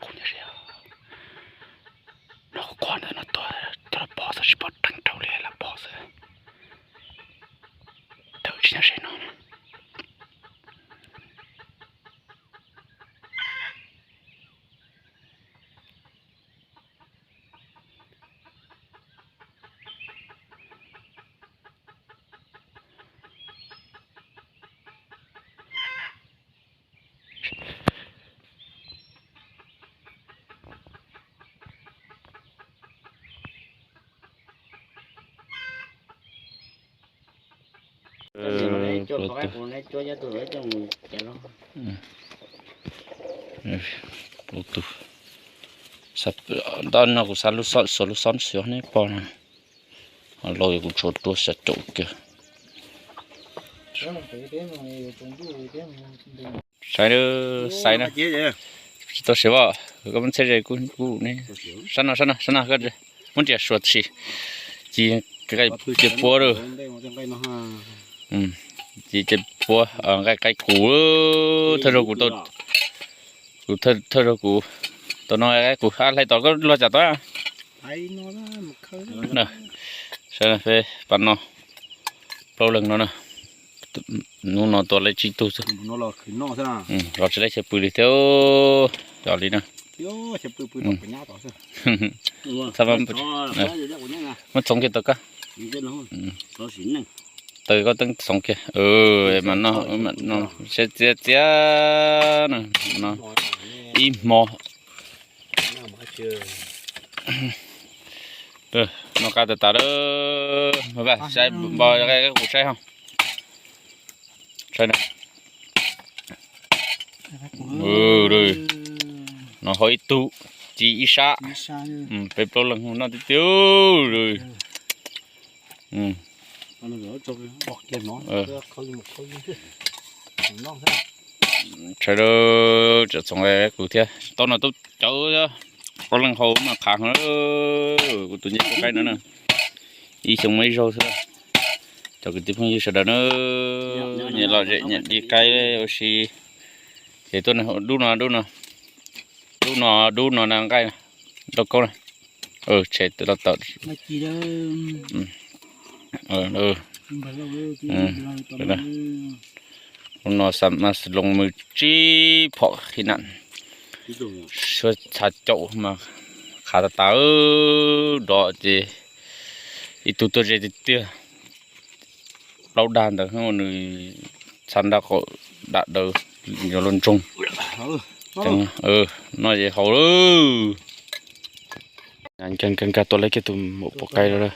Coñería. No, cuando no toda la posa si pot tan taulia la posa. Te ucina se no. Putu. Dan aku solution sih ni pon. Kalau aku coto satu ke. Saya na. Kita siapa? Kamu cari ku ni. Sana kerja. Mungkin suat sih. Ji cái búa rồi. Ji cái búa cái củ thôi rồi của tôi. Thôi rồi của tôi nói cái củ ăn lại tao có lo chả tao à? Ai nó đó một khơi. Nè. Xem phê bạn nó. Bao lần nó nè. Nó to lấy chi tu sao? Nó là khỉ nó thế nào? Rồi sẽ lấy xe bự đi theo đó đi nè. Yo, xe bự đập cái nhá tao sao? Sao mà sống kia tao cả. Nó xỉn này. Từ có từng sống kia. Mà nó sẽ nè, nó im mò. Nó cá từ đó. Mà vậy, sai bò cái củ sai không? Sai nè. Rồi. Nó hơi tụ chỉ isa. Bếp lâu lần nó tiêu rồi. Nó rửa cho cái bọt lên nó. Khơi một khơi chứ. Nó thế. Trời ơi, chợ xong cái củ thia. Tao nó tốt cháu chứ. Có lần hầu mà kháng nó của tụi nhé có cái nữa nè. Đi xong mấy rau thôi. Cho cái tiếp không như sau đó nó nhẹ lọ dậy nhẹ đi cái oxy. Thì tôi này đu nó đang cái này. Đâu câu này. Chết tôi đã tận. Đây. Nó sắm mà lồng mực chi phọ khi nặng. Sơ chả chậu mà khá là táo đó thì itu tôi jadi tia. Lâu đàn được không người săn đã có đã được nhiều lần chung. Chẳng nó gì hậu ư. Anh cần cả tôi lấy cái tụi một bộ cây đó.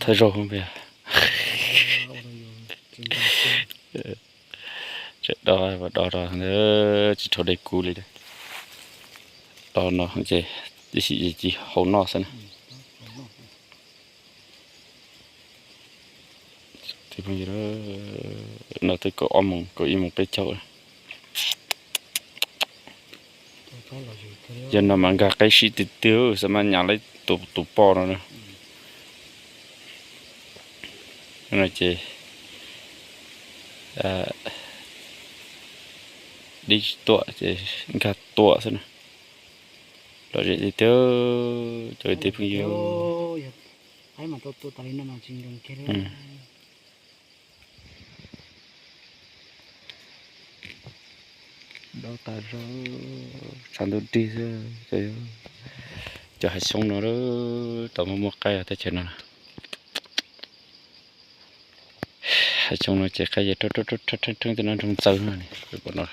Thấy rồi không biết. Chết đo và đo nữa chỉ thôi để cú đi đây. Đo nó không chơi chỉ hậu nó xem. Thì bây giờ nó tới có im một cái chậu. Giờ nó mang cái xí tiêu sao mà nhà lấy tụ bò nó nữa. Nó chơi đi tọa chơi gạt tọa xem nào. Đó chơi tiêu chơi tiếp nhiều. Ai mà tôi tay nó mà chinh đồng kia đấy. Đó ta rồi sản xuất đi rồi cho hai xong nó đó tao mua cây ở tại trên nó hai xong nó chạy cây gì trơn cho nó trong sâu này rồi bọn nó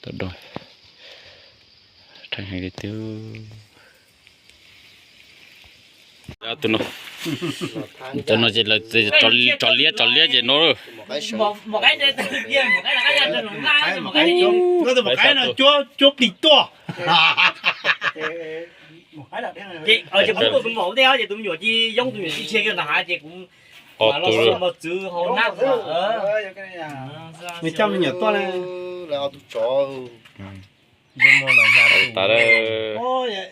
tao đôi thành hàng tiêu tụi nó chỉ là trò lia gì nó rồi một cái kia một cái là cái là một cái một cái là chúa bị to chị ở chị cũng mẫu theo chị tụi nhỏ chị giống tụi chị chơi cái nào chị cũng mà nó xong một chữ hồn nát người trong nhỏ to này là tụi chó ta đó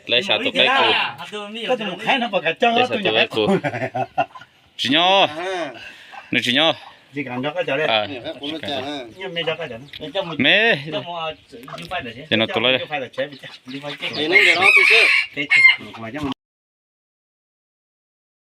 lấy sao tụi cái có tụi cái nó vào cả chân lấy sao tụi cái cô chỉ nhau nó chỉ nhau Chỉ cần đó cái chỗ đây. อ่า Nhưng mấy chỗ cái chỗ. Cho một แม่ cho một như phải là thế. จะนอนตัวเลย Phải là chế bị chắc. Đi phải chế. Thì nó để đó tôi chứ. Thế. Ngoài cho